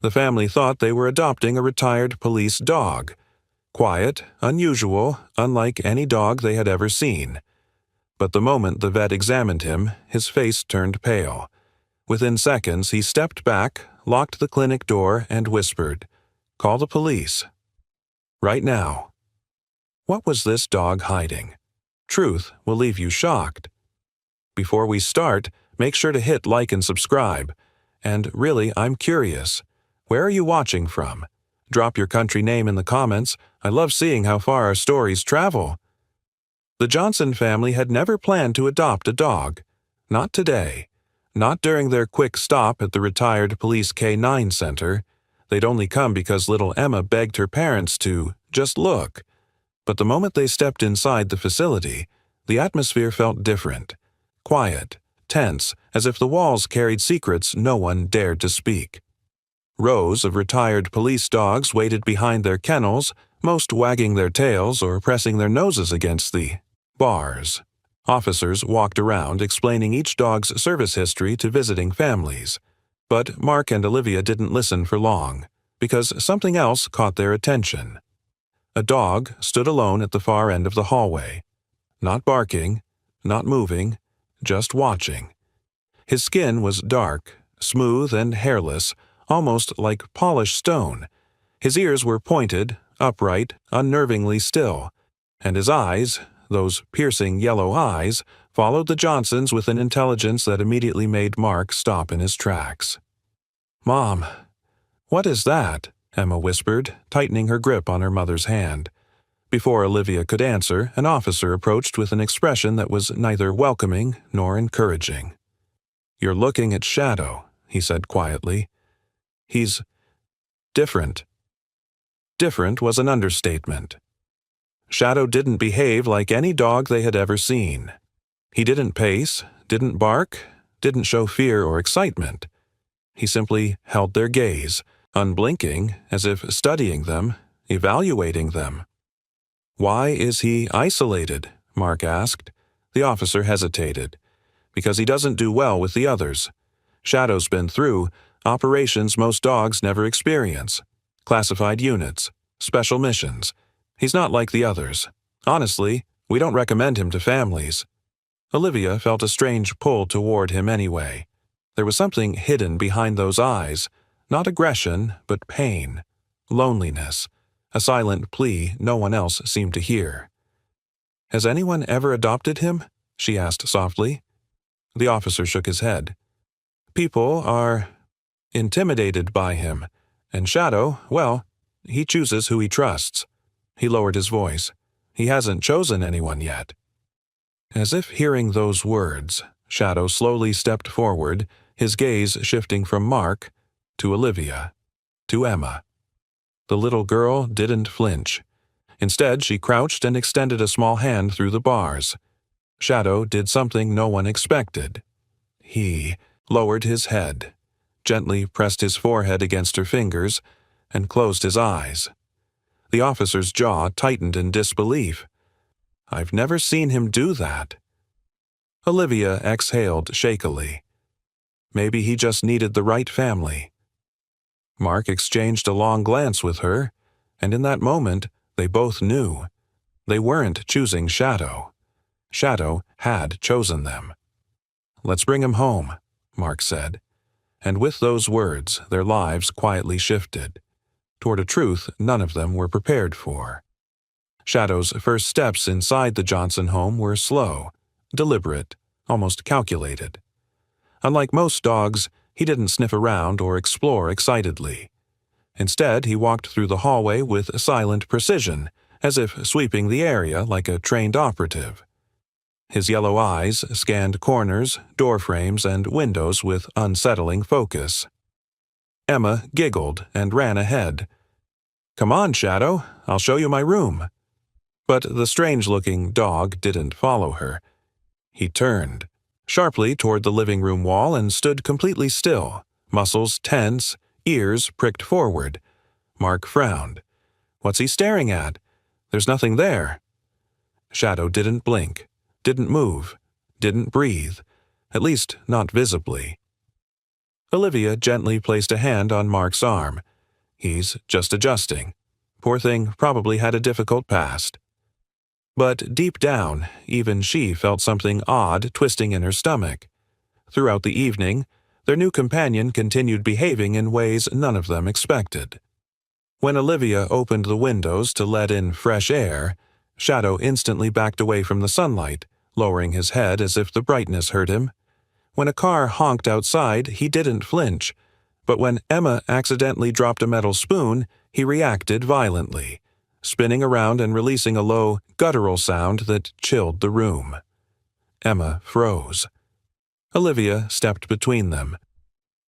The family thought they were adopting a retired police dog. Quiet, unusual, unlike any dog they had ever seen. But the moment the vet examined him, his face turned pale. Within seconds, he stepped back, locked the clinic door, and whispered, "Call the police. Right now." What was this dog hiding? Truth will leave you shocked. Before we start, make sure to hit like and subscribe. And really, I'm curious. Where are you watching from? Drop your country name in the comments. I love seeing how far our stories travel. The Johnson family had never planned to adopt a dog. Not today. Not during their quick stop at the retired police K-9 center. They'd only come because little Emma begged her parents to just look. But the moment they stepped inside the facility, the atmosphere felt different. Quiet, tense, as if the walls carried secrets no one dared to speak. Rows of retired police dogs waited behind their kennels, most wagging their tails or pressing their noses against the bars. Officers walked around explaining each dog's service history to visiting families. But Mark and Olivia didn't listen for long, because something else caught their attention. A dog stood alone at the far end of the hallway. Not barking, not moving, just watching. His skin was dark, smooth and hairless, almost like polished stone. His ears were pointed, upright, unnervingly still, and his eyes, those piercing yellow eyes, followed the Johnsons with an intelligence that immediately made Mark stop in his tracks. "Mom, what is that?" Emma whispered, tightening her grip on her mother's hand. Before Olivia could answer, an officer approached with an expression that was neither welcoming nor encouraging. "You're looking at Shadow," he said quietly. "He's different." Different was an understatement. Shadow didn't behave like any dog they had ever seen. He didn't pace, didn't bark, didn't show fear or excitement. He simply held their gaze, unblinking, as if studying them, evaluating them. "Why is he isolated?" Mark asked. The officer hesitated. "Because he doesn't do well with the others. Shadow's been through operations most dogs never experience. Classified units, special missions. He's not like the others. Honestly, we don't recommend him to families." Olivia felt a strange pull toward him anyway. There was something hidden behind those eyes, not aggression, but pain, loneliness, a silent plea no one else seemed to hear. "Has anyone ever adopted him?" she asked softly. The officer shook his head. "People are intimidated by him, and Shadow, well, he chooses who he trusts." He lowered his voice. "He hasn't chosen anyone yet." As if hearing those words, Shadow slowly stepped forward, his gaze shifting from Mark to Olivia, to Emma. The little girl didn't flinch. Instead, she crouched and extended a small hand through the bars. Shadow did something no one expected. He lowered his head, gently pressed his forehead against her fingers, and closed his eyes. The officer's jaw tightened in disbelief. "I've never seen him do that." Olivia exhaled shakily. Maybe he just needed the right family. Mark exchanged a long glance with her, and in that moment, they both knew. They weren't choosing Shadow. Shadow had chosen them. "Let's bring him home," Mark said. And with those words, their lives quietly shifted, toward a truth none of them were prepared for. Shadow's first steps inside the Johnson home were slow, deliberate, almost calculated. Unlike most dogs, he didn't sniff around or explore excitedly. Instead, he walked through the hallway with silent precision, as if sweeping the area like a trained operative. His yellow eyes scanned corners, doorframes, and windows with unsettling focus. Emma giggled and ran ahead. "Come on, Shadow, I'll show you my room." But the strange-looking dog didn't follow her. He turned sharply toward the living room wall and stood completely still, muscles tense, ears pricked forward. Mark frowned. "What's he staring at? There's nothing there." Shadow didn't blink, didn't move, didn't breathe, at least not visibly. Olivia gently placed a hand on Mark's arm. He's just adjusting. Poor thing probably had a difficult past. But deep down, even she felt something odd twisting in her stomach. Throughout the evening, their new companion continued behaving in ways none of them expected. When Olivia opened the windows to let in fresh air, Shadow instantly backed away from the sunlight, lowering his head as if the brightness hurt him. When a car honked outside, he didn't flinch, but when Emma accidentally dropped a metal spoon, he reacted violently, spinning around and releasing a low, guttural sound that chilled the room. Emma froze. Olivia stepped between them.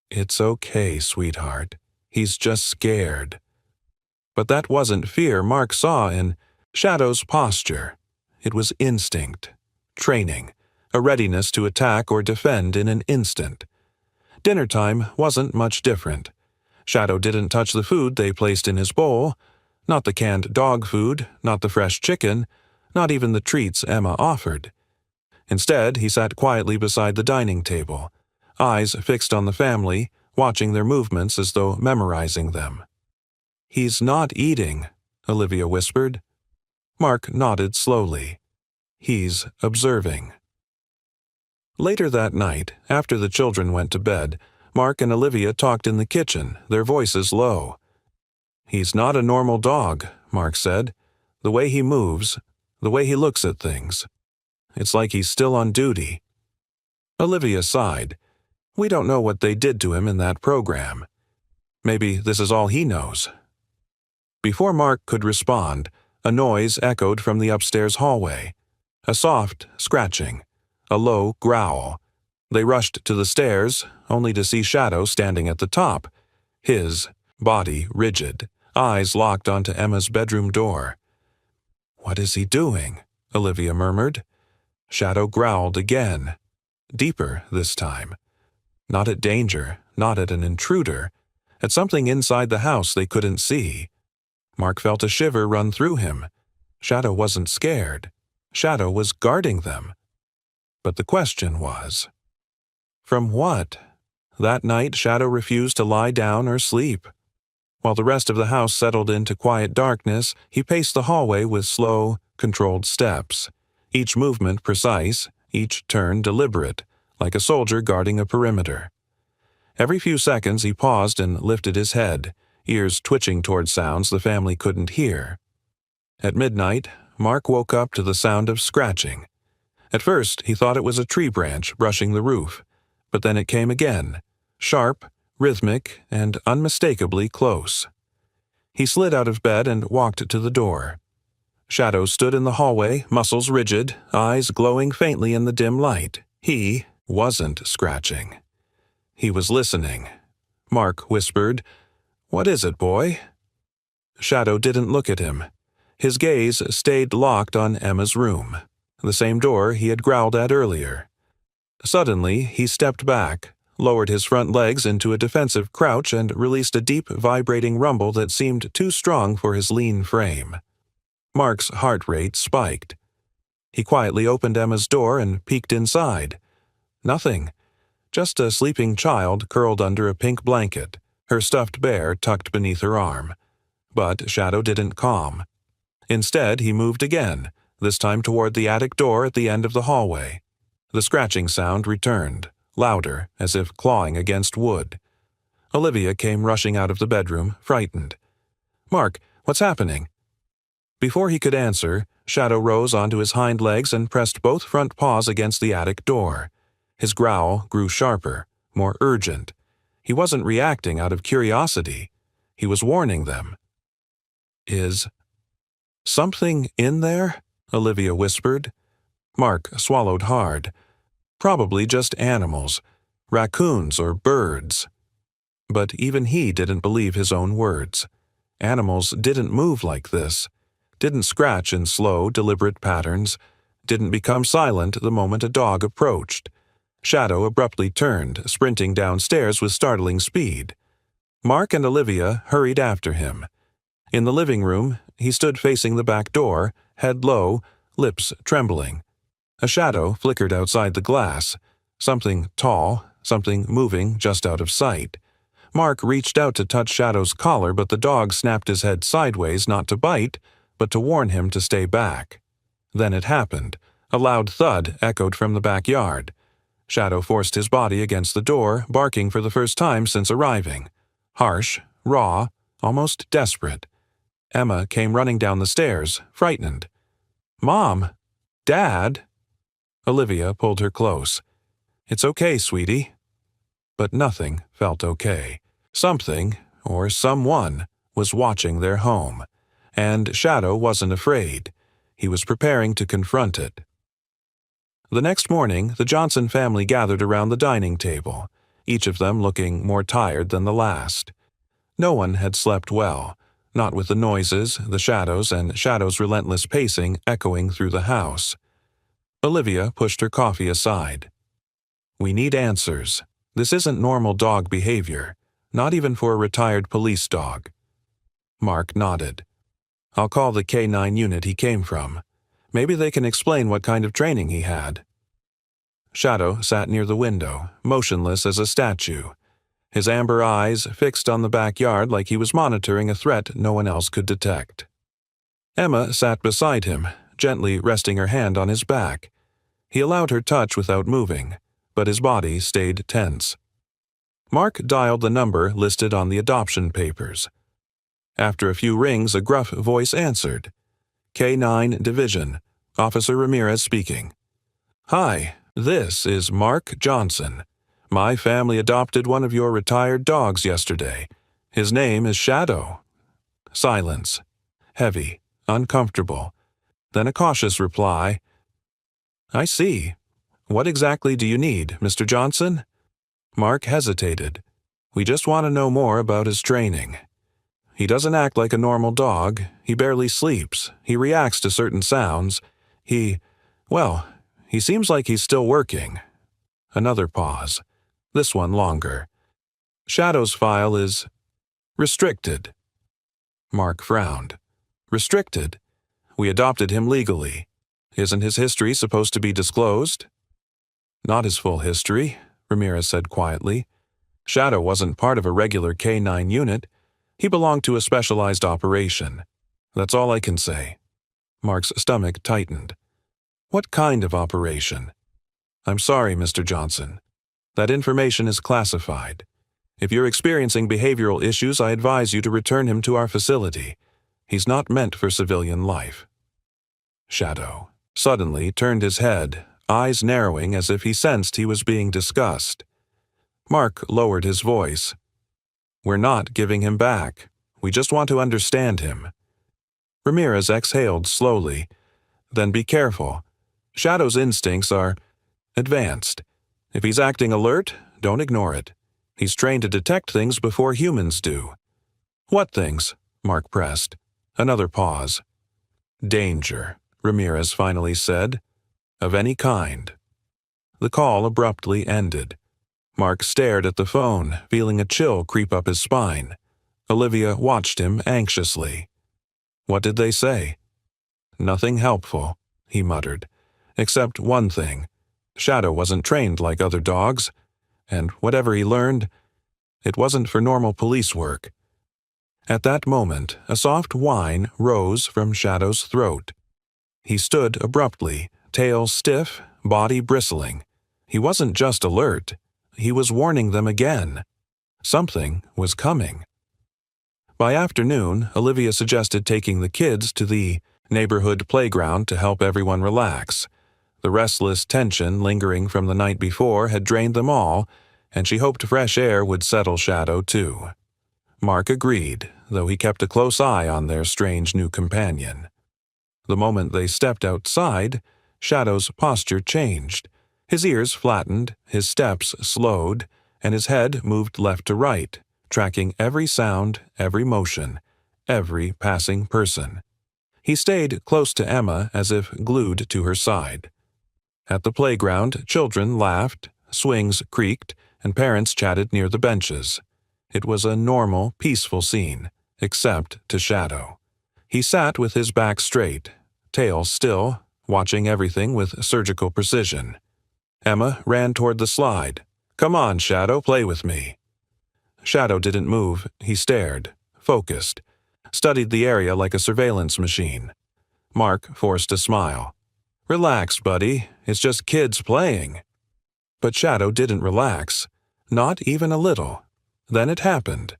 "It's okay, sweetheart. He's just scared." But that wasn't fear Mark saw in Shadow's posture. It was instinct, training, a readiness to attack or defend in an instant. Dinner time wasn't much different. Shadow didn't touch the food they placed in his bowl, not the canned dog food, not the fresh chicken, not even the treats Emma offered. Instead, he sat quietly beside the dining table, eyes fixed on the family, watching their movements as though memorizing them. "He's not eating," Olivia whispered. Mark nodded slowly. "He's observing." Later that night, after the children went to bed, Mark and Olivia talked in the kitchen, their voices low. "He's not a normal dog," Mark said. "The way he moves, the way he looks at things. It's like he's still on duty." Olivia sighed. "We don't know what they did to him in that program. Maybe this is all he knows." Before Mark could respond, a noise echoed from the upstairs hallway. A soft scratching, a low growl. They rushed to the stairs, only to see Shadow standing at the top, his body rigid, eyes locked onto Emma's bedroom door. "What is he doing?" Olivia murmured. Shadow growled again, deeper this time. Not at danger, not at an intruder, at something inside the house they couldn't see. Mark felt a shiver run through him. Shadow wasn't scared. Shadow was guarding them. But the question was, from what? That night, Shadow refused to lie down or sleep. While the rest of the house settled into quiet darkness, he paced the hallway with slow, controlled steps, each movement precise, each turn deliberate, like a soldier guarding a perimeter. Every few seconds he paused and lifted his head, ears twitching toward sounds the family couldn't hear. At midnight, Mark woke up to the sound of scratching. At first, he thought it was a tree branch brushing the roof, but then it came again, sharp, rhythmic, and unmistakably close. He slid out of bed and walked to the door. Shadow stood in the hallway, muscles rigid, eyes glowing faintly in the dim light. He wasn't scratching. He was listening. Mark whispered, "What is it, boy?" Shadow didn't look at him. His gaze stayed locked on Emma's room, the same door he had growled at earlier. Suddenly, he stepped back, lowered his front legs into a defensive crouch and released a deep, vibrating rumble that seemed too strong for his lean frame. Mark's heart rate spiked. He quietly opened Emma's door and peeked inside. Nothing. Just a sleeping child curled under a pink blanket, her stuffed bear tucked beneath her arm. But Shadow didn't calm. Instead, he moved again, this time toward the attic door at the end of the hallway. The scratching sound returned, louder, as if clawing against wood. Olivia came rushing out of the bedroom, frightened. "Mark, what's happening?" Before he could answer, Shadow rose onto his hind legs and pressed both front paws against the attic door. His growl grew sharper, more urgent. He wasn't reacting out of curiosity. He was warning them. "Is something in there?" Olivia whispered. Mark swallowed hard. Probably just animals, raccoons or birds. But even he didn't believe his own words. Animals didn't move like this, didn't scratch in slow, deliberate patterns, didn't become silent the moment a dog approached. Shadow abruptly turned, sprinting downstairs with startling speed. Mark and Olivia hurried after him. In the living room, he stood facing the back door, head low, lips trembling. A shadow flickered outside the glass, something tall, something moving just out of sight. Mark reached out to touch Shadow's collar, but the dog snapped his head sideways, not to bite, but to warn him to stay back. Then it happened. A loud thud echoed from the backyard. Shadow forced his body against the door, barking for the first time since arriving. Harsh, raw, almost desperate. Emma came running down the stairs, frightened. "Mom! Dad!" Olivia pulled her close. "It's okay, sweetie." But nothing felt okay. Something, or someone, was watching their home. And Shadow wasn't afraid. He was preparing to confront it. The next morning, the Johnson family gathered around the dining table, each of them looking more tired than the last. No one had slept well, not with the noises, the shadows, and Shadow's relentless pacing echoing through the house. Olivia pushed her coffee aside. "We need answers. This isn't normal dog behavior, not even for a retired police dog." Mark nodded. "I'll call the K9 unit he came from. Maybe they can explain what kind of training he had." Shadow sat near the window, motionless as a statue, his amber eyes fixed on the backyard like he was monitoring a threat no one else could detect. Emma sat beside him, gently resting her hand on his back. He allowed her touch without moving, but his body stayed tense. Mark dialed the number listed on the adoption papers. After a few rings, a gruff voice answered. "K9 Division, Officer Ramirez speaking. Hi, this is Mark Johnson. My family adopted one of your retired dogs yesterday. His name is Shadow." Silence. Heavy, uncomfortable. Then a cautious reply. "I see. What exactly do you need, Mr. Johnson?" Mark hesitated. "We just want to know more about his training. He doesn't act like a normal dog. He barely sleeps. He reacts to certain sounds. He seems like he's still working." Another pause. This one longer. "Shadow's file is restricted." Mark frowned. "Restricted? We adopted him legally. Isn't his history supposed to be disclosed?" "Not his full history," Ramirez said quietly. "Shadow wasn't part of a regular K9 unit. He belonged to a specialized operation. That's all I can say." Mark's stomach tightened. "What kind of operation?" "I'm sorry, Mr. Johnson. That information is classified. If you're experiencing behavioral issues, I advise you to return him to our facility. He's not meant for civilian life." Shadow suddenly turned his head, eyes narrowing as if he sensed he was being discussed. Mark lowered his voice. "We're not giving him back. We just want to understand him." Ramirez exhaled slowly. "Then be careful. Shadow's instincts are advanced. If he's acting alert, don't ignore it. He's trained to detect things before humans do." "What things?" Mark pressed. Another pause. "Danger," Ramirez finally said. "Of any kind." The call abruptly ended. Mark stared at the phone, feeling a chill creep up his spine. Olivia watched him anxiously. "What did they say?" "Nothing helpful," he muttered. "Except one thing. Shadow wasn't trained like other dogs, and whatever he learned, it wasn't for normal police work." At that moment, a soft whine rose from Shadow's throat. He stood abruptly, tail stiff, body bristling. He wasn't just alert. He was warning them again. Something was coming. By afternoon, Olivia suggested taking the kids to the neighborhood playground to help everyone relax. The restless tension lingering from the night before had drained them all, and she hoped fresh air would settle Shadow too. Mark agreed, though he kept a close eye on their strange new companion. The moment they stepped outside, Shadow's posture changed. His ears flattened, his steps slowed, and his head moved left to right, tracking every sound, every motion, every passing person. He stayed close to Emma as if glued to her side. At the playground, children laughed, swings creaked, and parents chatted near the benches. It was a normal, peaceful scene, except to Shadow. He sat with his back straight, tail still, watching everything with surgical precision. Emma ran toward the slide, Come on, Shadow, play with me. Shadow didn't move. He stared, focused, studied the area like a surveillance machine. Mark forced a smile. Relax, buddy. It's just kids playing. But Shadow didn't relax. Not even a little. Then it happened.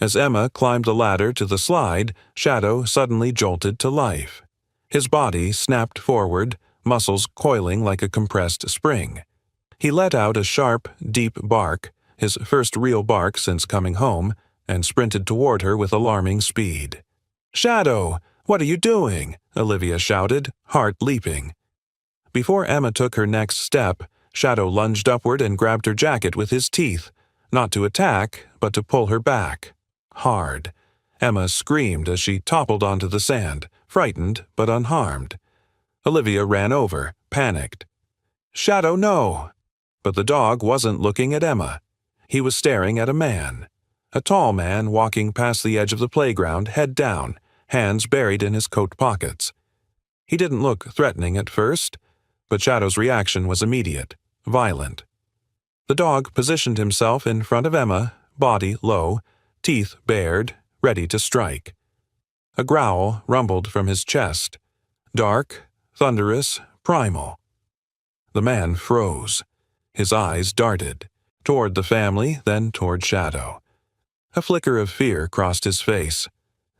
As Emma climbed the ladder to the slide, Shadow suddenly jolted to life. His body snapped forward, muscles coiling like a compressed spring. He let out a sharp, deep bark, his first real bark since coming home, and sprinted toward her with alarming speed. "Shadow! What are you doing?" Olivia shouted, heart leaping. Before Emma took her next step, Shadow lunged upward and grabbed her jacket with his teeth, not to attack, but to pull her back. Hard. Emma screamed as she toppled onto the sand, frightened but unharmed. Olivia ran over, panicked. "Shadow, no!" But the dog wasn't looking at Emma. He was staring at a man. A tall man walking past the edge of the playground, head down, hands buried in his coat pockets. He didn't look threatening at first, but Shadow's reaction was immediate, violent. The dog positioned himself in front of Emma, body low, teeth bared, ready to strike. A growl rumbled from his chest. Dark, thunderous, primal. The man froze. His eyes darted, toward the family, then toward Shadow. A flicker of fear crossed his face,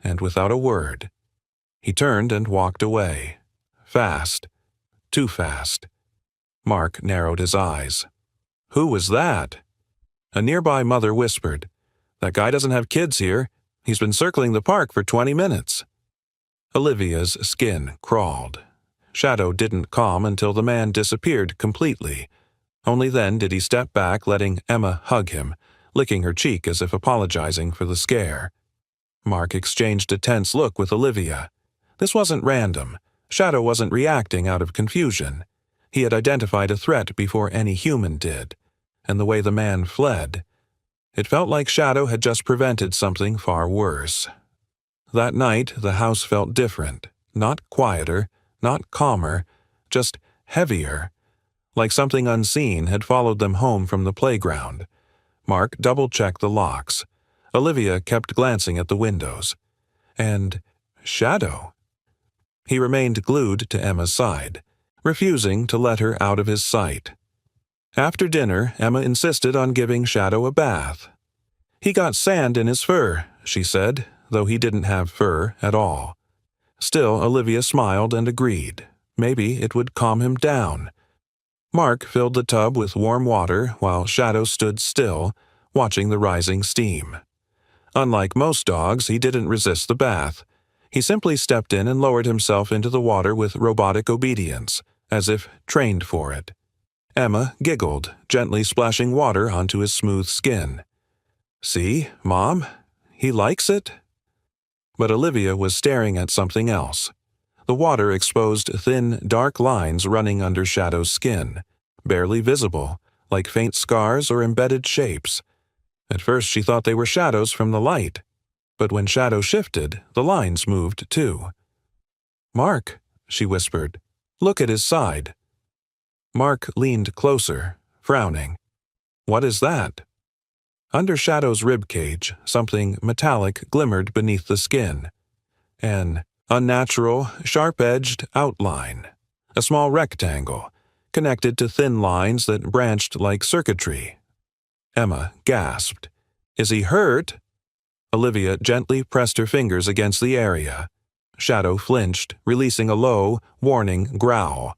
and without a word, he turned and walked away. Fast. Too fast. Mark narrowed his eyes. Who was that? A nearby mother whispered, "That guy doesn't have kids here. He's been circling the park for 20 minutes. Olivia's skin crawled. Shadow didn't calm until the man disappeared completely. Only then did he step back, letting Emma hug him, licking her cheek as if apologizing for the scare. Mark exchanged a tense look with Olivia. This wasn't random. Shadow wasn't reacting out of confusion. He had identified a threat before any human did, and the way the man fled, it felt like Shadow had just prevented something far worse. That night, the house felt different, not quieter, not calmer, just heavier, like something unseen had followed them home from the playground. Mark double-checked the locks. Olivia kept glancing at the windows. And Shadow. He remained glued to Emma's side, refusing to let her out of his sight. After dinner, Emma insisted on giving Shadow a bath. He got sand in his fur, she said, though he didn't have fur at all. Still, Olivia smiled and agreed. Maybe it would calm him down. Mark filled the tub with warm water while Shadow stood still, watching the rising steam. Unlike most dogs, he didn't resist the bath. He simply stepped in and lowered himself into the water with robotic obedience, as if trained for it. Emma giggled, gently splashing water onto his smooth skin. "See, Mom? He likes it?" But Olivia was staring at something else. The water exposed thin, dark lines running under Shadow's skin, barely visible, like faint scars or embedded shapes. At first she thought they were shadows from the light, but when Shadow shifted, the lines moved too. "Mark," she whispered, "look at his side." Mark leaned closer, frowning. "What is that?" Under Shadow's ribcage, something metallic glimmered beneath the skin. An unnatural, sharp-edged outline. A small rectangle, connected to thin lines that branched like circuitry. Emma gasped. "Is he hurt?" Olivia gently pressed her fingers against the area. Shadow flinched, releasing a low, warning growl.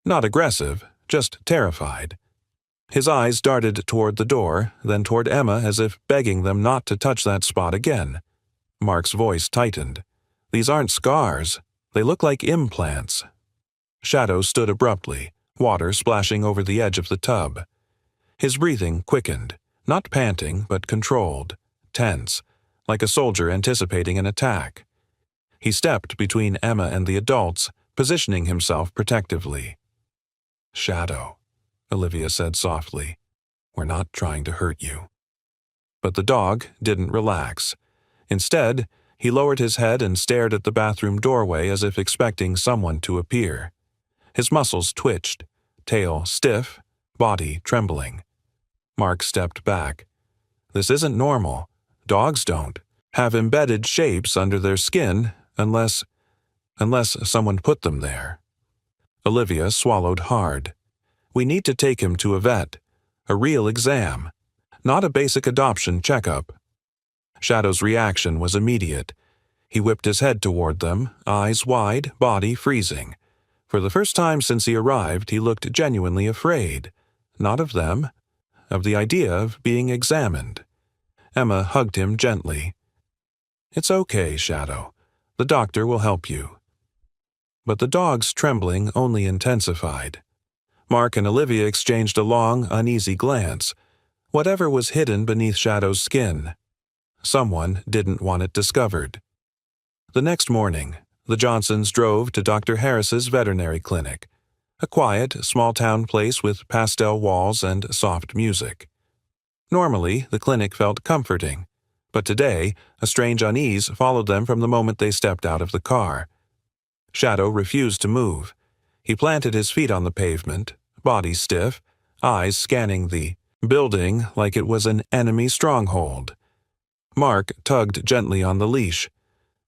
Not aggressive, just terrified. His eyes darted toward the door, then toward Emma as if begging them not to touch that spot again. Mark's voice tightened. "These aren't scars. They look like implants." Shadow stood abruptly, water splashing over the edge of the tub. His breathing quickened, not panting but controlled, tense, like a soldier anticipating an attack. He stepped between Emma and the adults, positioning himself protectively. "Shadow," Olivia said softly, "we're not trying to hurt you." But the dog didn't relax. Instead, he lowered his head and stared at the bathroom doorway as if expecting someone to appear. His muscles twitched, tail stiff, body trembling. Mark stepped back. This isn't normal. Dogs don't have embedded shapes under their skin unless someone put them there. Olivia swallowed hard. We need to take him to a vet. A real exam. Not a basic adoption checkup. Shadow's reaction was immediate. He whipped his head toward them, eyes wide, body freezing. For the first time since he arrived, he looked genuinely afraid. Not of them, of the idea of being examined. Emma hugged him gently. "It's okay, Shadow. The doctor will help you." But the dog's trembling only intensified. Mark and Olivia exchanged a long, uneasy glance. Whatever was hidden beneath Shadow's skin, someone didn't want it discovered. The next morning, the Johnsons drove to Dr. Harris's veterinary clinic, a quiet, small-town place with pastel walls and soft music. Normally, the clinic felt comforting, but today, a strange unease followed them from the moment they stepped out of the car. Shadow refused to move. He planted his feet on the pavement, body stiff, eyes scanning the building like it was an enemy stronghold. Mark tugged gently on the leash.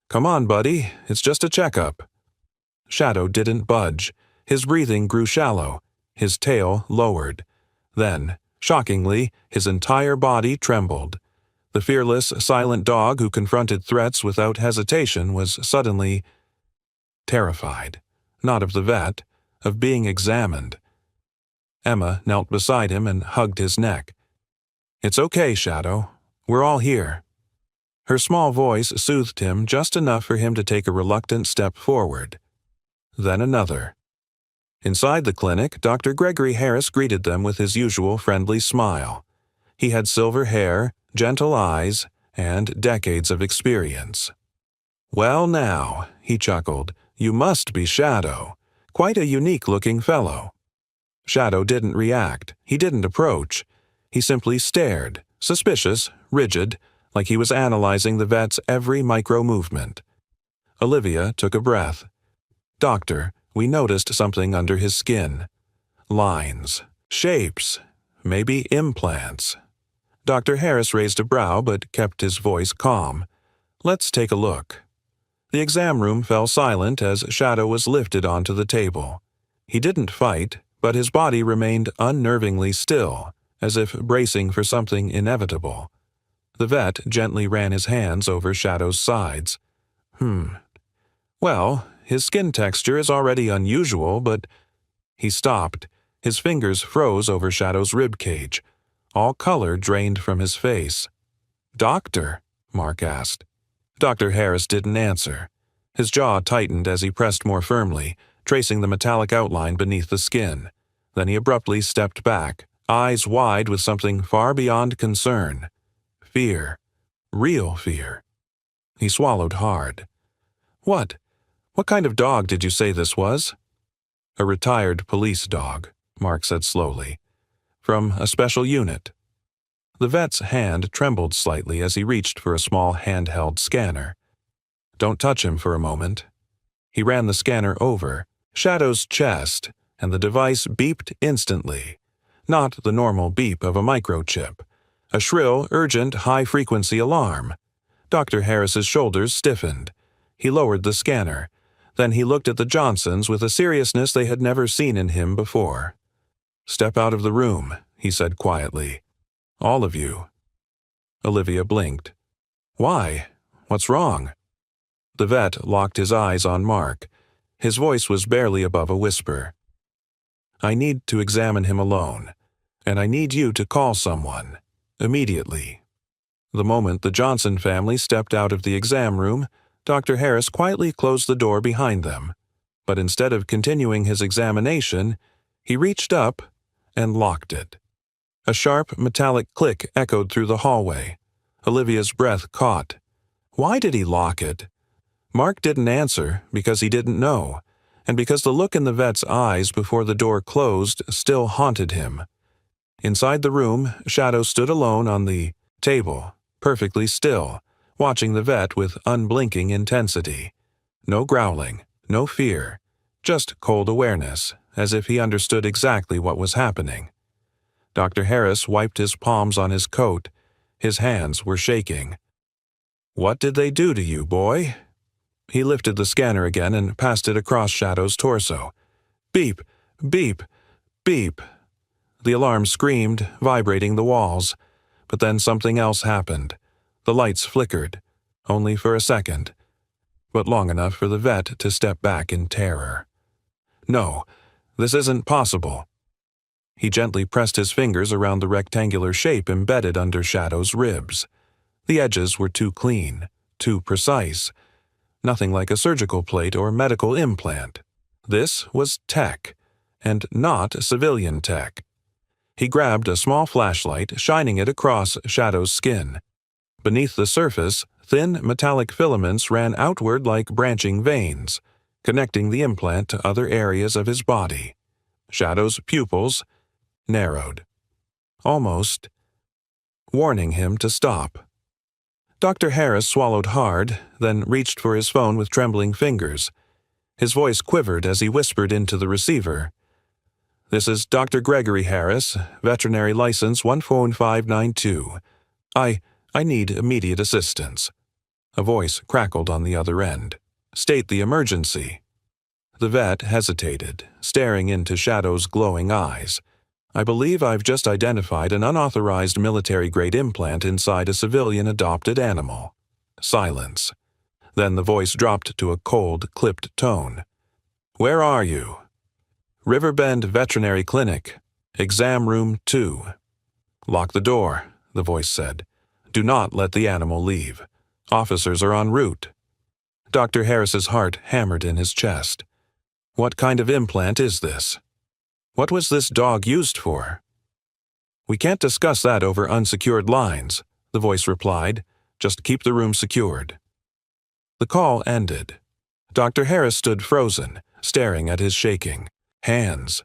"Come on, buddy, it's just a checkup." Shadow didn't budge. His breathing grew shallow, his tail lowered. Then, shockingly, his entire body trembled. The fearless, silent dog who confronted threats without hesitation was suddenly terrified, not of the vet, of being examined. Emma knelt beside him and hugged his neck. "It's okay, Shadow. We're all here." Her small voice soothed him just enough for him to take a reluctant step forward. Then another. Inside the clinic, Dr. Gregory Harris greeted them with his usual friendly smile. He had silver hair, gentle eyes, and decades of experience. "Well now," he chuckled, "you must be Shadow. Quite a unique-looking fellow." Shadow didn't react. He didn't approach. He simply stared, suspicious, rigid, like he was analyzing the vet's every micro-movement. Olivia took a breath. "Doctor, we noticed something under his skin. Lines, shapes, maybe implants." Dr. Harris raised a brow but kept his voice calm. "Let's take a look." The exam room fell silent as Shadow was lifted onto the table. He didn't fight, but his body remained unnervingly still, as if bracing for something inevitable. The vet gently ran his hands over Shadow's sides. Well, his skin texture is already unusual, but—" He stopped. His fingers froze over Shadow's rib cage. All color drained from his face. "Doctor?" Mark asked. Dr. Harris didn't answer. His jaw tightened as he pressed more firmly, tracing the metallic outline beneath the skin. Then he abruptly stepped back, eyes wide with something far beyond concern. Fear. Real fear. He swallowed hard. What kind of dog did you say this was?" "A retired police dog," Mark said slowly. "From a special unit." The vet's hand trembled slightly as he reached for a small handheld scanner. "Don't touch him for a moment." He ran the scanner over Shadow's chest, and the device beeped instantly. Not the normal beep of a microchip. A shrill, urgent, high-frequency alarm. Dr. Harris's shoulders stiffened. He lowered the scanner. Then he looked at the Johnsons with a seriousness they had never seen in him before. "Step out of the room," he said quietly. "All of you." Olivia blinked. "Why? What's wrong?" The vet locked his eyes on Mark. His voice was barely above a whisper. "I need to examine him alone, and I need you to call someone. Immediately." The moment the Johnson family stepped out of the exam room, Dr. Harris quietly closed the door behind them. But instead of continuing his examination, he reached up and locked it. A sharp, metallic click echoed through the hallway. Olivia's breath caught. Why did he lock it? Mark didn't answer because he didn't know, and because the look in the vet's eyes before the door closed still haunted him. Inside the room, Shadow stood alone on the table, perfectly still, watching the vet with unblinking intensity. No growling, no fear, just cold awareness, as if he understood exactly what was happening. Dr. Harris wiped his palms on his coat. His hands were shaking. "What did they do to you, boy?" He lifted the scanner again and passed it across Shadow's torso. Beep, beep, beep. The alarm screamed, vibrating the walls. But then something else happened. The lights flickered, only for a second, but long enough for the vet to step back in terror. "No, this isn't possible." He gently pressed his fingers around the rectangular shape embedded under Shadow's ribs. The edges were too clean, too precise. Nothing like a surgical plate or medical implant. This was tech, and not civilian tech. He grabbed a small flashlight, shining it across Shadow's skin. Beneath the surface, thin metallic filaments ran outward like branching veins, connecting the implant to other areas of his body. Shadow's pupils narrowed, almost warning him to stop. Dr. Harris swallowed hard, then reached for his phone with trembling fingers. His voice quivered as he whispered into the receiver. "This is Dr. Gregory Harris, veterinary license 14592. I need immediate assistance." A voice crackled on the other end. "State the emergency." The vet hesitated, staring into Shadow's glowing eyes. "I believe I've just identified an unauthorized military-grade implant inside a civilian-adopted animal." Silence. Then the voice dropped to a cold, clipped tone. "Where are you?" "Riverbend Veterinary Clinic, Exam Room 2. "Lock the door," the voice said. "Do not let the animal leave. Officers are en route." Dr. Harris's heart hammered in his chest. "What kind of implant is this? What was this dog used for?" "We can't discuss that over unsecured lines," the voice replied. "Just keep the room secured." The call ended. Dr. Harris stood frozen, staring at his shaking hands.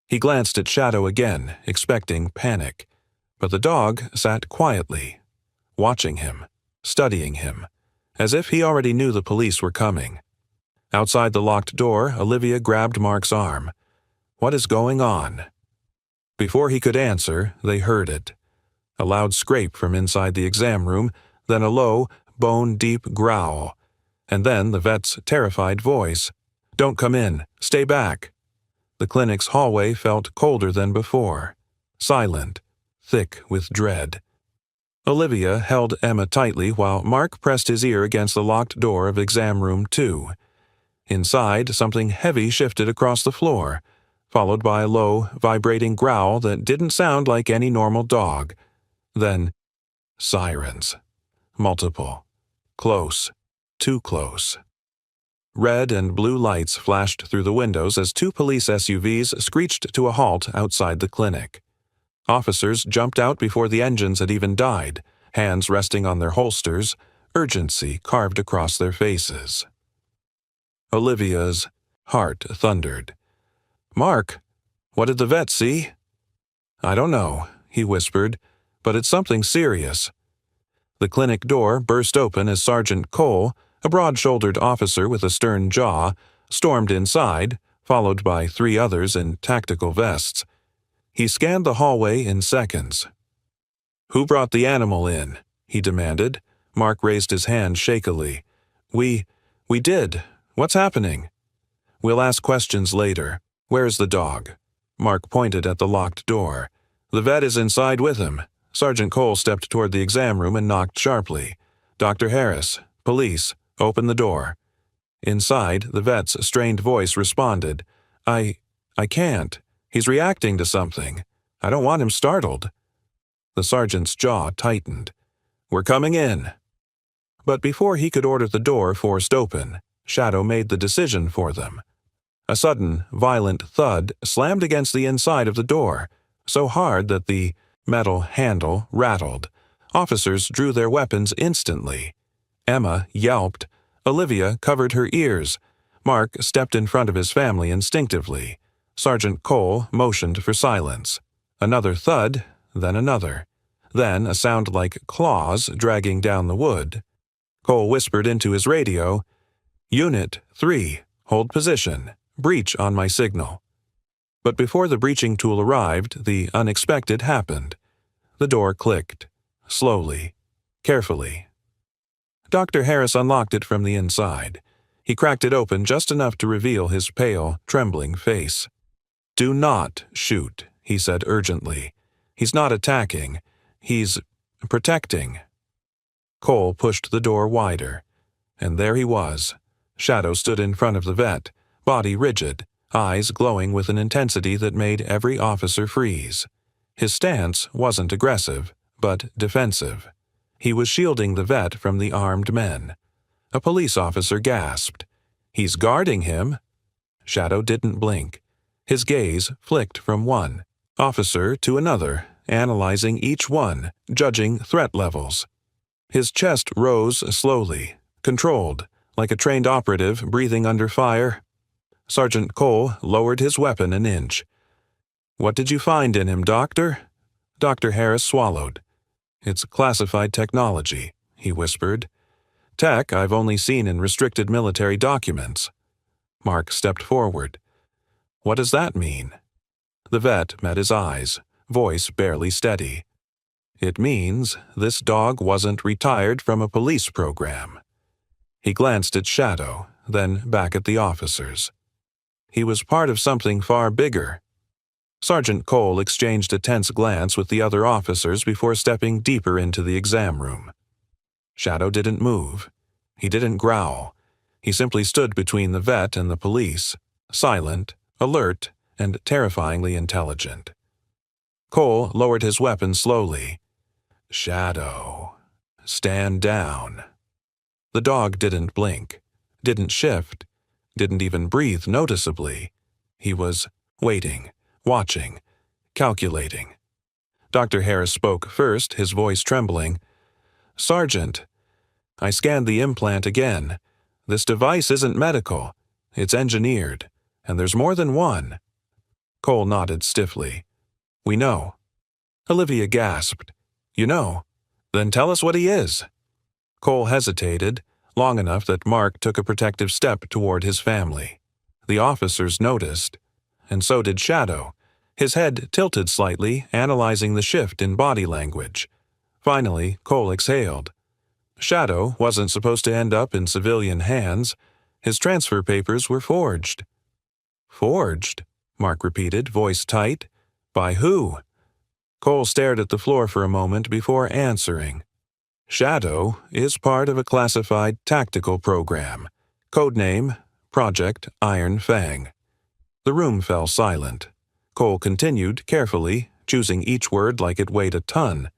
He glanced at Shadow again, expecting panic. But the dog sat quietly, watching him, studying him, as if he already knew the police were coming. Outside the locked door, Olivia grabbed Mark's arm. "What is going on?" Before he could answer, they heard it. A loud scrape from inside the exam room, then a low, bone-deep growl, and then the vet's terrified voice. "Don't come in. Stay back." The clinic's hallway felt colder than before, silent, thick with dread. Olivia held Emma tightly while Mark pressed his ear against the locked door of Exam Room 2. Inside, something heavy shifted across the floor, followed by a low, vibrating growl that didn't sound like any normal dog. Then, sirens. Multiple. Close. Too close. Red and blue lights flashed through the windows as two police SUVs screeched to a halt outside the clinic. Officers jumped out before the engines had even died, hands resting on their holsters, urgency carved across their faces. Olivia's heart thundered. "Mark, what did the vet see?" "I don't know," he whispered, "but it's something serious." The clinic door burst open as Sergeant Cole, a broad-shouldered officer with a stern jaw, stormed inside, followed by 3 others in tactical vests. He scanned the hallway in seconds. "Who brought the animal in?" he demanded. Mark raised his hand shakily. We did. What's happening?" "We'll ask questions later. Where's the dog?" Mark pointed at the locked door. "The vet is inside with him." Sergeant Cole stepped toward the exam room and knocked sharply. "Dr. Harris, police, open the door." Inside, the vet's strained voice responded. I can't. He's reacting to something. I don't want him startled." The sergeant's jaw tightened. "We're coming in." But before he could order the door forced open, Shadow made the decision for them. A sudden, violent thud slammed against the inside of the door, so hard that the metal handle rattled. Officers drew their weapons instantly. Emma yelped. Olivia covered her ears. Mark stepped in front of his family instinctively. Sergeant Cole motioned for silence. Another thud, then another. Then a sound like claws dragging down the wood. Cole whispered into his radio, "Unit 3, hold position. Breach on my signal." But before the breaching tool arrived, the unexpected happened. The door clicked. Slowly. Carefully. Dr. Harris unlocked it from the inside. He cracked it open just enough to reveal his pale, trembling face. "Do not shoot," he said urgently. "He's not attacking. He's protecting." Cole pushed the door wider. And there he was. Shadow stood in front of the vet, body rigid, eyes glowing with an intensity that made every officer freeze. His stance wasn't aggressive, but defensive. He was shielding the vet from the armed men. A police officer gasped. "He's guarding him." Shadow didn't blink. His gaze flicked from one officer to another, analyzing each one, judging threat levels. His chest rose slowly, controlled, like a trained operative breathing under fire. Sergeant Cole lowered his weapon an inch. "What did you find in him, Doctor?" Dr. Harris swallowed. "It's classified technology," he whispered. "Tech I've only seen in restricted military documents." Mark stepped forward. "What does that mean?" The vet met his eyes, voice barely steady. "It means this dog wasn't retired from a police program." He glanced at Shadow, then back at the officers. He was part of something far bigger. Sergeant Cole exchanged a tense glance with the other officers before stepping deeper into the exam room. Shadow didn't move. He didn't growl. He simply stood between the vet and the police, silent, alert, and terrifyingly intelligent. Cole lowered his weapon slowly. "Shadow, stand down." The dog didn't blink, didn't shift, didn't even breathe noticeably. He was waiting, watching, calculating. Dr. Harris spoke first, his voice trembling. "Sergeant, I scanned the implant again. This device isn't medical. It's engineered, and there's more than one." Cole nodded stiffly. "We know." Olivia gasped. "You know? Then tell us what he is." Cole hesitated, long enough that Mark took a protective step toward his family. The officers noticed, and so did Shadow. His head tilted slightly, analyzing the shift in body language. Finally, Cole exhaled. Shadow wasn't supposed to end up in civilian hands. His transfer papers were forged. "Forged?" Mark repeated, voice tight. "By who?" Cole stared at the floor for a moment before answering. "Shadow is part of a classified tactical program. Codename, Project Iron Fang." The room fell silent. Cole continued carefully, choosing each word like it weighed a ton.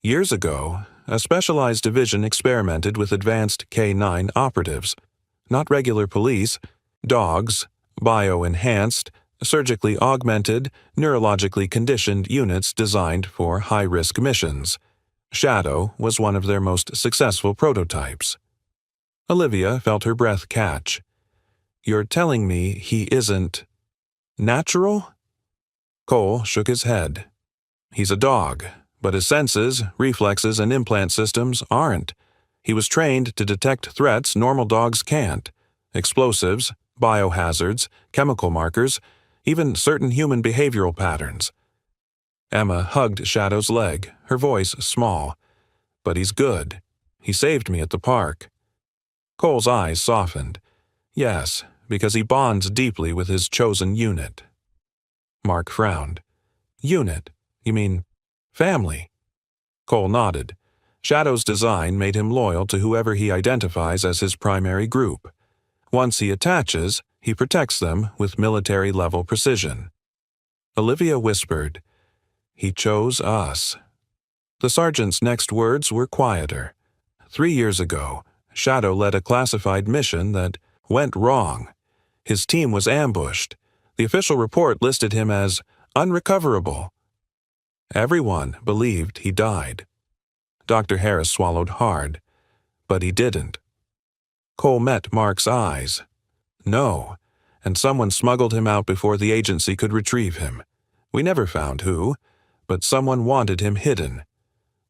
"Years ago, a specialized division experimented with advanced K-9 operatives. Not regular police, dogs, bio-enhanced, surgically augmented, neurologically conditioned units designed for high-risk missions. Shadow was one of their most successful prototypes." Olivia felt her breath catch. "You're telling me he isn't natural?" Cole shook his head. "He's a dog, but his senses, reflexes, and implant systems aren't. He was trained to detect threats normal dogs can't. Explosives, biohazards, chemical markers, even certain human behavioral patterns." Emma hugged Shadow's leg, her voice small. "But he's good. He saved me at the park." Cole's eyes softened. "Yes, because he bonds deeply with his chosen unit." Mark frowned. "Unit? You mean family?" Cole nodded. Shadow's design made him loyal to whoever he identifies as his primary group. Once he attaches, he protects them with military-level precision. Olivia whispered, "He chose us." The sergeant's next words were quieter. 3 years ago, Shadow led a classified mission that went wrong. His team was ambushed. The official report listed him as unrecoverable. Everyone believed he died. Dr. Harris swallowed hard, but he didn't. Cole met Mark's eyes. "No, and someone smuggled him out before the agency could retrieve him. We never found who, but someone wanted him hidden."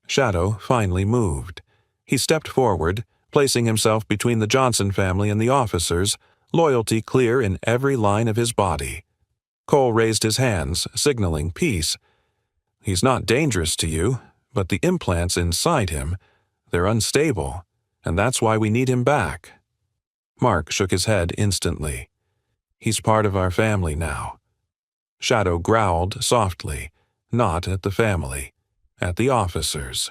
Shadow finally moved. He stepped forward, placing himself between the Johnson family and the officers, loyalty clear in every line of his body. Cole raised his hands, signaling peace. He's not dangerous to you, but the implants inside him, they're unstable, and that's why we need him back. Mark shook his head instantly. He's part of our family now. Shadow growled softly, not at the family, at the officers.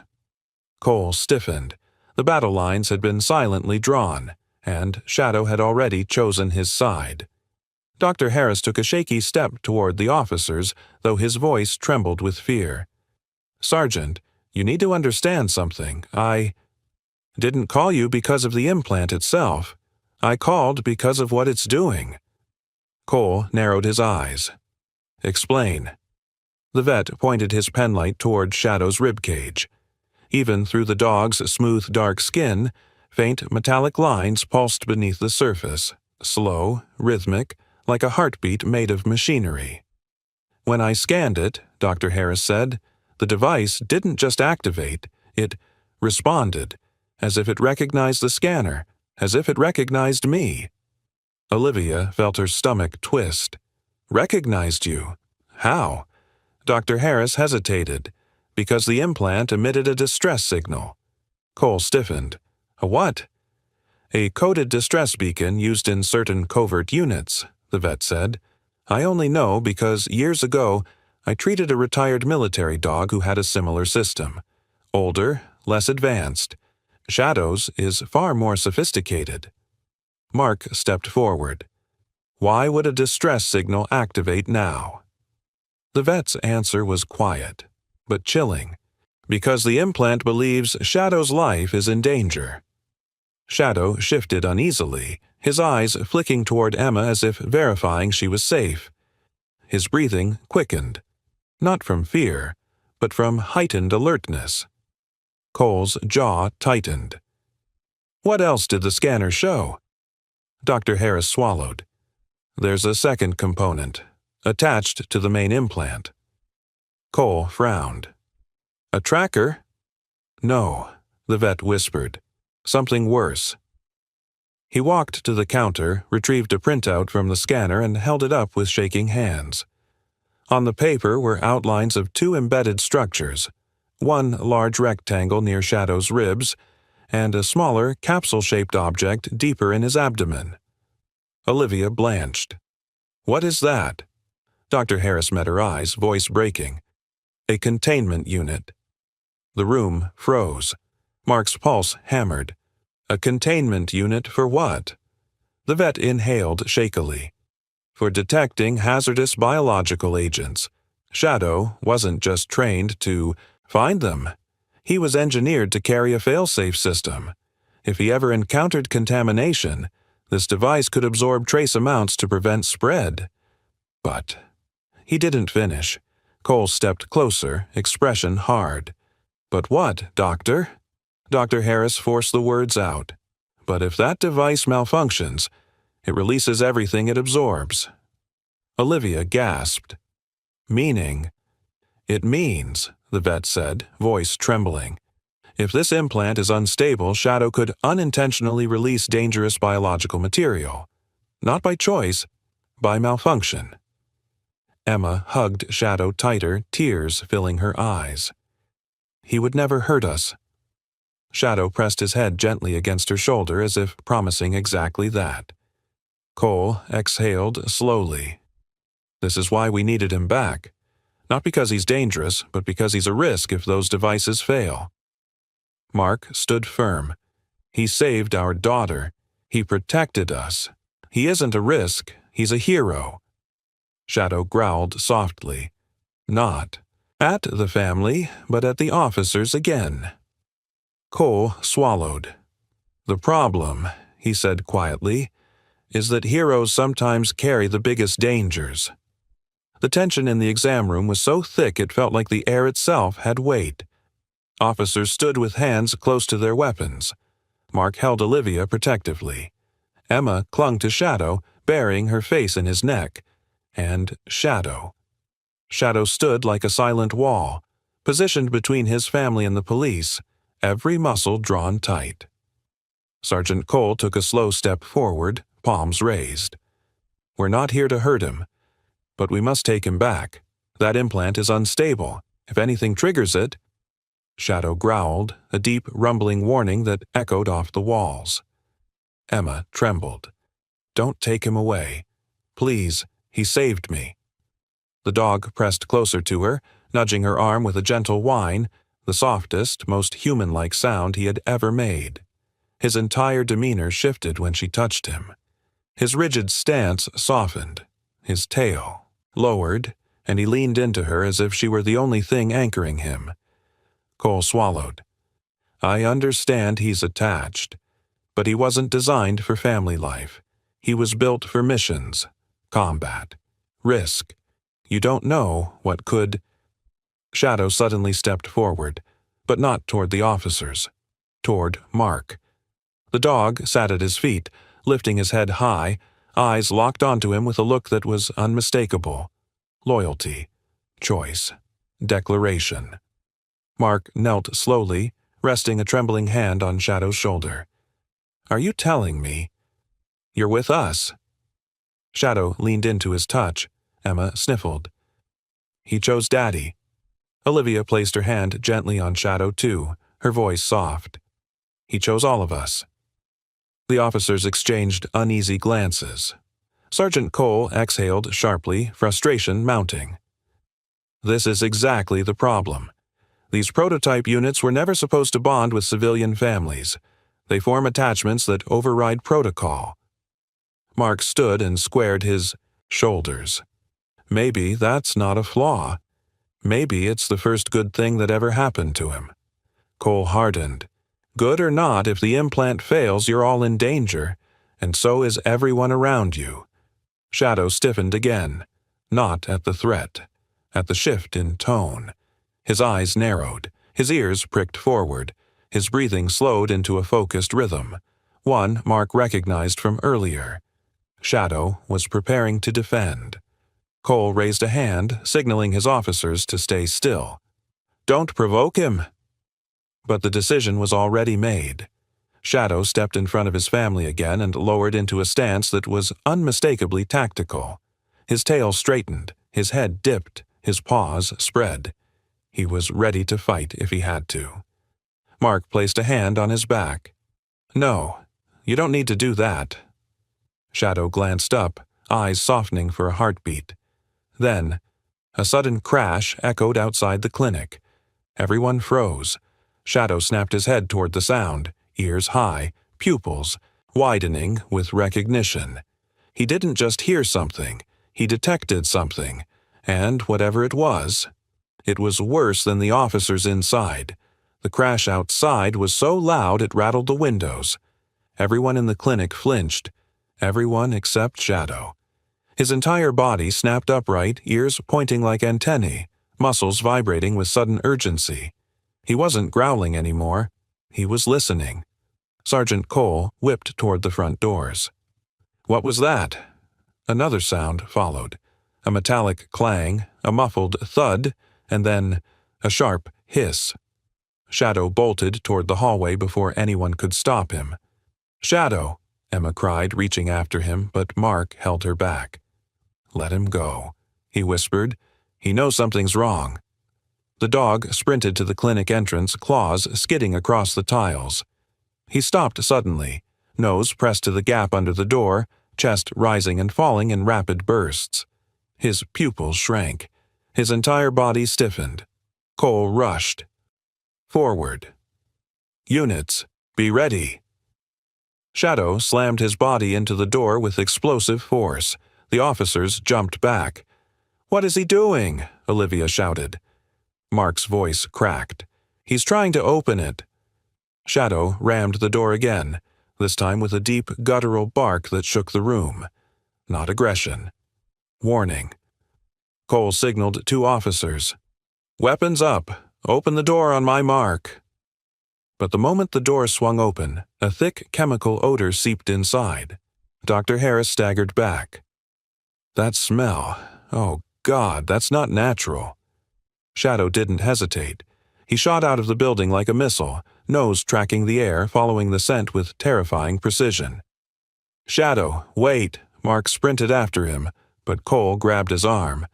Cole stiffened. The battle lines had been silently drawn, and Shadow had already chosen his side. Dr. Harris took a shaky step toward the officers, though his voice trembled with fear. "Sergeant, you need to understand something. I didn't call you because of the implant itself. I called because of what it's doing." Cole narrowed his eyes. "Explain." The vet pointed his penlight toward Shadow's ribcage. Even through the dog's smooth dark skin, faint metallic lines pulsed beneath the surface, slow, rhythmic, like a heartbeat made of machinery. "When I scanned it," Dr. Harris said, "the device didn't just activate, it responded, as if it recognized the scanner, as if it recognized me." Olivia felt her stomach twist. "Recognized you? How?" Dr. Harris hesitated. "Because the implant emitted a distress signal." Cole stiffened. "A what?" "A coded distress beacon used in certain covert units," the vet said. "I only know because years ago I treated a retired military dog who had a similar system. Older, less advanced. Shadow's is far more sophisticated." Mark stepped forward. "Why would a distress signal activate now?" The vet's answer was quiet, but chilling. "Because the implant believes Shadow's life is in danger." Shadow shifted uneasily, his eyes flicking toward Emma as if verifying she was safe. His breathing quickened, not from fear, but from heightened alertness. Cole's jaw tightened. "What else did the scanner show?" Dr. Harris swallowed. "There's a second component, attached to the main implant." Cole frowned. "A tracker?" "No," the vet whispered. "Something worse." He walked to the counter, retrieved a printout from the scanner, and held it up with shaking hands. On the paper were outlines of two embedded structures, one large rectangle near Shadow's ribs, and a smaller, capsule-shaped object deeper in his abdomen. Olivia blanched. "What is that?" Dr. Harris met her eyes, voice breaking. "A containment unit." The room froze. Mark's pulse hammered. "A containment unit for what?" The vet inhaled shakily. "For detecting hazardous biological agents. Shadow wasn't just trained to find them. He was engineered to carry a fail-safe system. If he ever encountered contamination, this device could absorb trace amounts to prevent spread." "But—" He didn't finish. Cole stepped closer, expression hard. "But what, Doctor?" Dr. Harris forced the words out. "But if that device malfunctions, it releases everything it absorbs." Olivia gasped. "Meaning?" "It means," the vet said, voice trembling, "if this implant is unstable, Shadow could unintentionally release dangerous biological material. Not by choice, by malfunction." Emma hugged Shadow tighter, tears filling her eyes. "He would never hurt us." Shadow pressed his head gently against her shoulder as if promising exactly that. Cole exhaled slowly. "This is why we needed him back. Not because he's dangerous, but because he's a risk if those devices fail." Mark stood firm. "He saved our daughter. He protected us. He isn't a risk, he's a hero." Shadow growled softly. "Not at the family, but at the officers again." Cole swallowed. "The problem," he said quietly, "is that heroes sometimes carry the biggest dangers." The tension in the exam room was so thick it felt like the air itself had weight. Officers stood with hands close to their weapons. Mark held Olivia protectively. Emma clung to Shadow, burying her face in his neck. And Shadow. Shadow stood like a silent wall, positioned between his family and the police, every muscle drawn tight. Sergeant Cole took a slow step forward, palms raised. "We're not here to hurt him. But we must take him back. That implant is unstable. If anything triggers it—" Shadow growled, a deep, rumbling warning that echoed off the walls. Emma trembled. "Don't take him away. Please, he saved me." The dog pressed closer to her, nudging her arm with a gentle whine, the softest, most human-like sound he had ever made. His entire demeanor shifted when she touched him. His rigid stance softened. His tail lowered, and he leaned into her as if she were the only thing anchoring him. Cole swallowed. "I understand he's attached, but he wasn't designed for family life. He was built for missions, combat, risk. You don't know what could—" Shadow suddenly stepped forward, but not toward the officers, toward Mark. The dog sat at his feet, lifting his head high, eyes locked onto him with a look that was unmistakable. Loyalty, choice, declaration. Mark knelt slowly, resting a trembling hand on Shadow's shoulder. "Are you telling me you're with us?" Shadow leaned into his touch. Emma sniffled. "He chose Daddy." Olivia placed her hand gently on Shadow, too, her voice soft. "He chose all of us." The officers exchanged uneasy glances. Sergeant Cole exhaled sharply, frustration mounting. "This is exactly the problem. These prototype units were never supposed to bond with civilian families. They form attachments that override protocol." Mark stood and squared his shoulders. "Maybe that's not a flaw. Maybe it's the first good thing that ever happened to him." Cole hardened. "Good or not, if the implant fails, you're all in danger, and so is everyone around you." Shadow stiffened again, not at the threat, at the shift in tone. His eyes narrowed, his ears pricked forward, his breathing slowed into a focused rhythm, one Mark recognized from earlier. Shadow was preparing to defend. Cole raised a hand, signaling his officers to stay still. "Don't provoke him!" But the decision was already made. Shadow stepped in front of his family again and lowered into a stance that was unmistakably tactical. His tail straightened, his head dipped, his paws spread. He was ready to fight if he had to. Mark placed a hand on his back. "No, you don't need to do that." Shadow glanced up, eyes softening for a heartbeat. Then, a sudden crash echoed outside the clinic. Everyone froze. Shadow snapped his head toward the sound, ears high, pupils widening with recognition. He didn't just hear something, he detected something, and whatever it was worse than the officers inside. The crash outside was so loud it rattled the windows. Everyone in the clinic flinched, everyone except Shadow. His entire body snapped upright, ears pointing like antennae, muscles vibrating with sudden urgency. He wasn't growling anymore. He was listening. Sergeant Cole whipped toward the front doors. "What was that?" Another sound followed. A metallic clang, a muffled thud, and then a sharp hiss. Shadow bolted toward the hallway before anyone could stop him. "Shadow!" Emma cried, reaching after him, but Mark held her back. "Let him go," he whispered. "He knows something's wrong." The dog sprinted to the clinic entrance, claws skidding across the tiles. He stopped suddenly, nose pressed to the gap under the door, chest rising and falling in rapid bursts. His pupils shrank. His entire body stiffened. Cole rushed. "Forward. Units, be ready." Shadow slammed his body into the door with explosive force. The officers jumped back. "What is he doing?" Olivia shouted. Mark's voice cracked. "He's trying to open it." Shadow rammed the door again, this time with a deep, guttural bark that shook the room. Not aggression. Warning. Cole signaled 2 officers. "Weapons up. Open the door on my mark." But the moment the door swung open, a thick chemical odor seeped inside. Dr. Harris staggered back. "That smell. Oh, God, that's not natural." Shadow didn't hesitate. He shot out of the building like a missile, nose tracking the air, following the scent with terrifying precision. "Shadow, wait!" Mark sprinted after him, but Cole grabbed his arm.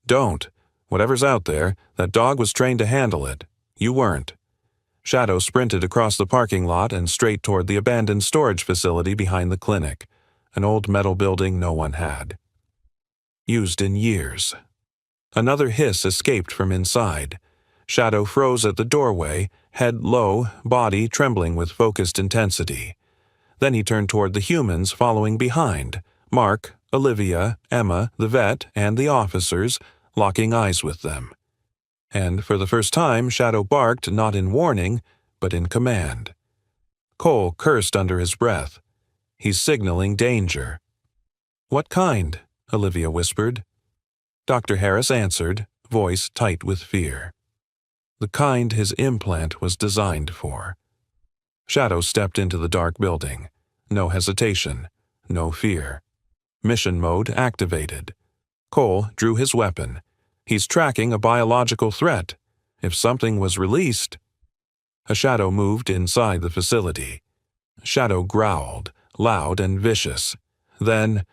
"Don't. Whatever's out there, that dog was trained to handle it. You weren't." Shadow sprinted across the parking lot and straight toward the abandoned storage facility behind the clinic, an old metal building no one had used in years. Another hiss escaped from inside. Shadow froze at the doorway, head low, body trembling with focused intensity. Then he turned toward the humans following behind, Mark, Olivia, Emma, the vet, and the officers, locking eyes with them. And for the first time, Shadow barked not in warning, but in command. Cole cursed under his breath. "He's signaling danger." "What kind?" Olivia whispered. Dr. Harris answered, voice tight with fear. "The kind his implant was designed for." Shadow stepped into the dark building. No hesitation, no fear. Mission mode activated. Cole drew his weapon. He's tracking a biological threat. If something was released... A shadow moved inside the facility. Shadow growled, loud and vicious. Then,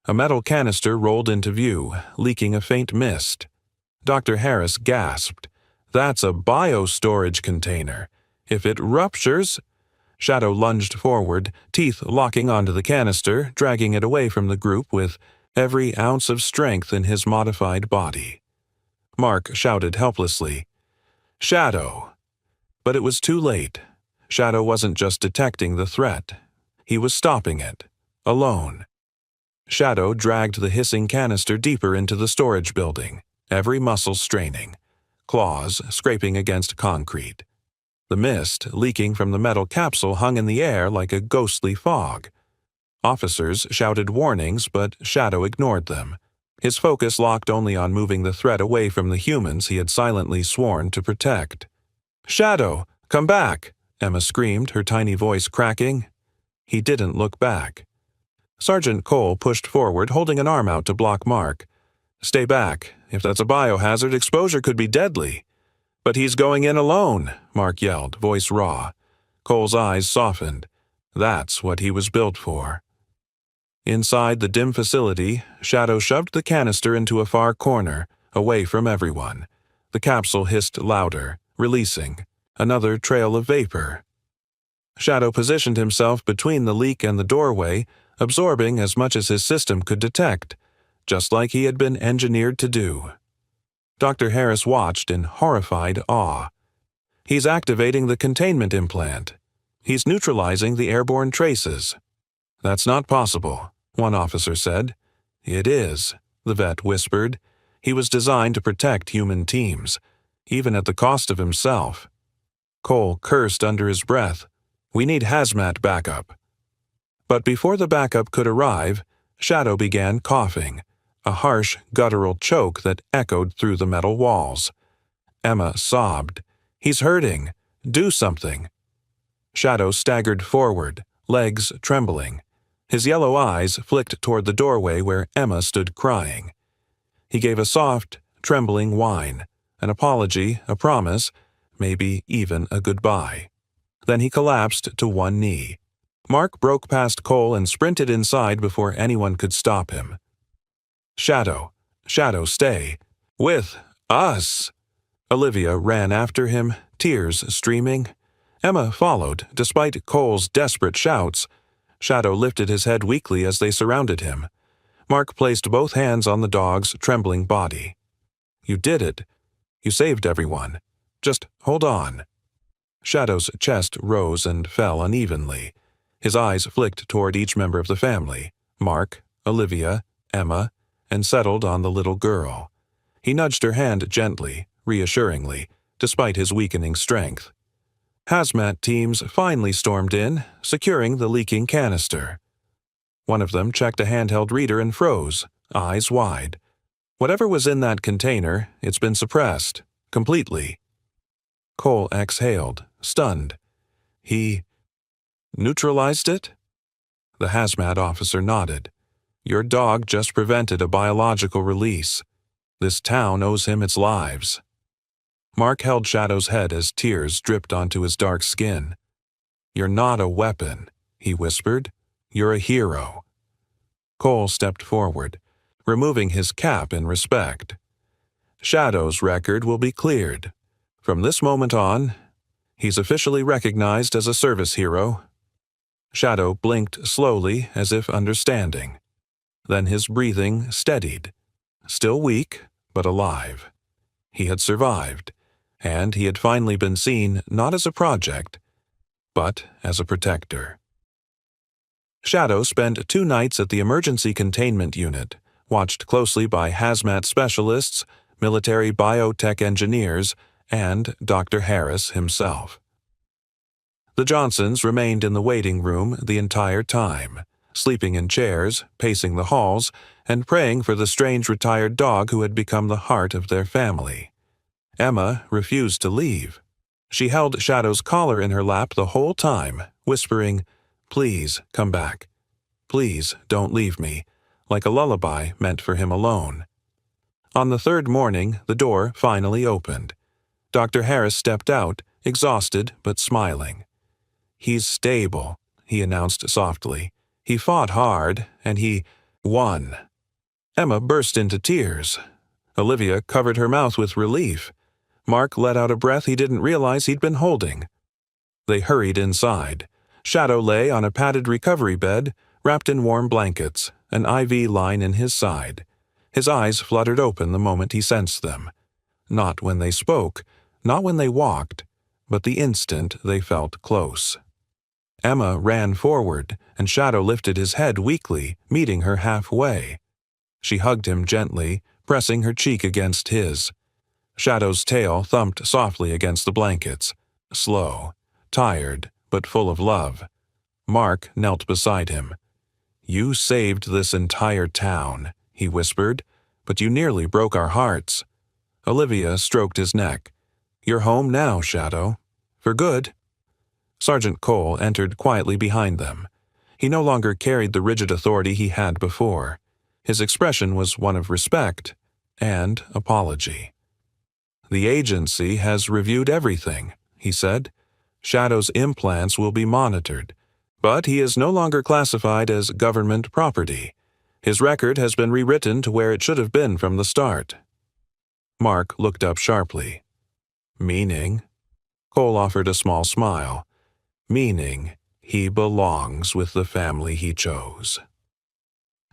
a metal canister rolled into view, leaking a faint mist. Dr. Harris gasped. "That's a biostorage container. If it ruptures..." Shadow lunged forward, teeth locking onto the canister, dragging it away from the group with every ounce of strength in his modified body. Mark shouted helplessly, "Shadow!" But it was too late. Shadow wasn't just detecting the threat. He was stopping it, alone. Shadow dragged the hissing canister deeper into the storage building, every muscle straining, claws scraping against concrete. The mist, leaking from the metal capsule, hung in the air like a ghostly fog. Officers shouted warnings, but Shadow ignored them. His focus locked only on moving the threat away from the humans he had silently sworn to protect. "Shadow, come back!" Emma screamed, her tiny voice cracking. He didn't look back. Sergeant Cole pushed forward, holding an arm out to block Mark. "Stay back. If that's a biohazard, exposure could be deadly." "But he's going in alone," Mark yelled, voice raw. Cole's eyes softened. That's what he was built for. Inside the dim facility, Shadow shoved the canister into a far corner, away from everyone. The capsule hissed louder, releasing another trail of vapor. Shadow positioned himself between the leak and the doorway, absorbing as much as his system could detect, just like he had been engineered to do. Dr. Harris watched in horrified awe. "He's activating the containment implant. He's neutralizing the airborne traces." "That's not possible," one officer said. "It is," the vet whispered. "He was designed to protect human teams, even at the cost of himself." Cole cursed under his breath. "We need hazmat backup." But before the backup could arrive, Shadow began coughing, a harsh, guttural choke that echoed through the metal walls. Emma sobbed. "He's hurting. Do something." Shadow staggered forward, legs trembling. His yellow eyes flicked toward the doorway where Emma stood crying. He gave a soft, trembling whine, an apology, a promise, maybe even a goodbye. Then he collapsed to one knee. Mark broke past Cole and sprinted inside before anyone could stop him. "Shadow, Shadow, stay. With us!" Olivia ran after him, tears streaming. Emma followed, despite Cole's desperate shouts. Shadow lifted his head weakly as they surrounded him. Mark placed both hands on the dog's trembling body. "You did it. You saved everyone. Just hold on." Shadow's chest rose and fell unevenly. His eyes flicked toward each member of the family, Mark, Olivia, Emma, and settled on the little girl. He nudged her hand gently, reassuringly, despite his weakening strength. Hazmat teams finally stormed in, securing the leaking canister. One of them checked a handheld reader and froze, eyes wide. Whatever was in that container, it's been suppressed, completely. Cole exhaled, stunned. He neutralized it? The hazmat officer nodded. Your dog just prevented a biological release. This town owes him its lives. Mark held Shadow's head as tears dripped onto his dark skin. You're not a weapon, he whispered. You're a hero. Cole stepped forward. removing his cap in respect. Shadow's record will be cleared. From this moment on, he's officially recognized as a service hero. Shadow blinked slowly as if understanding. Then his breathing steadied. Still weak, but alive. He had survived, and he had finally been seen not as a project, but as a protector. Shadow spent 2 nights at the Emergency Containment Unit, watched closely by hazmat specialists, military biotech engineers, and Dr. Harris himself. The Johnsons remained in the waiting room the entire time, sleeping in chairs, pacing the halls, and praying for the strange retired dog who had become the heart of their family. Emma refused to leave. She held Shadow's collar in her lap the whole time, whispering, "Please, come back. Please, don't leave me," like a lullaby meant for him alone. On the 3rd morning, the door finally opened. Dr. Harris stepped out, exhausted but smiling. "He's stable," he announced softly. "He fought hard, and he won." Emma burst into tears. Olivia covered her mouth with relief. Mark let out a breath he didn't realize he'd been holding. They hurried inside. Shadow lay on a padded recovery bed, wrapped in warm blankets, an IV line in his side. His eyes fluttered open the moment he sensed them. Not when they spoke, not when they walked, but the instant they felt close. Emma ran forward, and Shadow lifted his head weakly, meeting her halfway. She hugged him gently, pressing her cheek against his. Shadow's tail thumped softly against the blankets, slow, tired, but full of love. Mark knelt beside him. "You saved this entire town," he whispered, "but you nearly broke our hearts." Olivia stroked his neck. "You're home now, Shadow. For good." Sergeant Cole entered quietly behind them. He no longer carried the rigid authority he had before. His expression was one of respect and apology. "The agency has reviewed everything," he said. "Shadow's implants will be monitored, but he is no longer classified as government property. His record has been rewritten to where it should have been from the start." Mark looked up sharply. "Meaning?" Cole offered a small smile. "Meaning he belongs with the family he chose."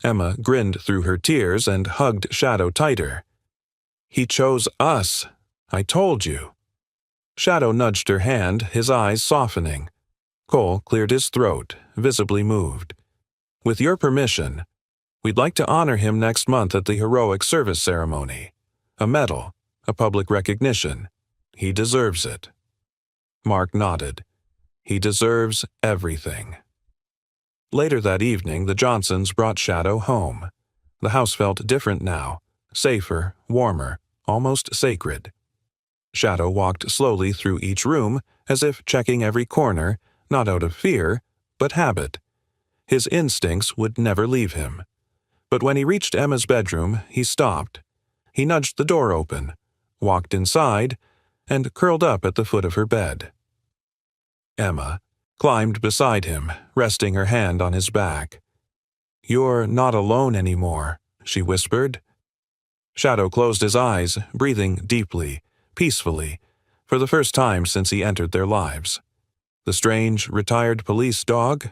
Emma grinned through her tears and hugged Shadow tighter. "He chose us. I told you." Shadow nudged her hand, his eyes softening. Cole cleared his throat, visibly moved. "With your permission, we'd like to honor him next month at the Heroic Service Ceremony. A medal, a public recognition. He deserves it." Mark nodded. "He deserves everything." Later that evening, the Johnsons brought Shadow home. The house felt different now, safer, warmer, almost sacred. Shadow walked slowly through each room, as if checking every corner, not out of fear, but habit. His instincts would never leave him. But when he reached Emma's bedroom, he stopped. He nudged the door open, walked inside, and curled up at the foot of her bed. Emma climbed beside him, resting her hand on his back. "You're not alone anymore," she whispered. Shadow closed his eyes, breathing deeply, peacefully, for the first time since he entered their lives. The strange, retired police dog,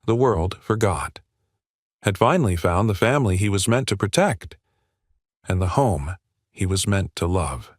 the world forgot, had finally found the family he was meant to protect, and the home he was meant to love.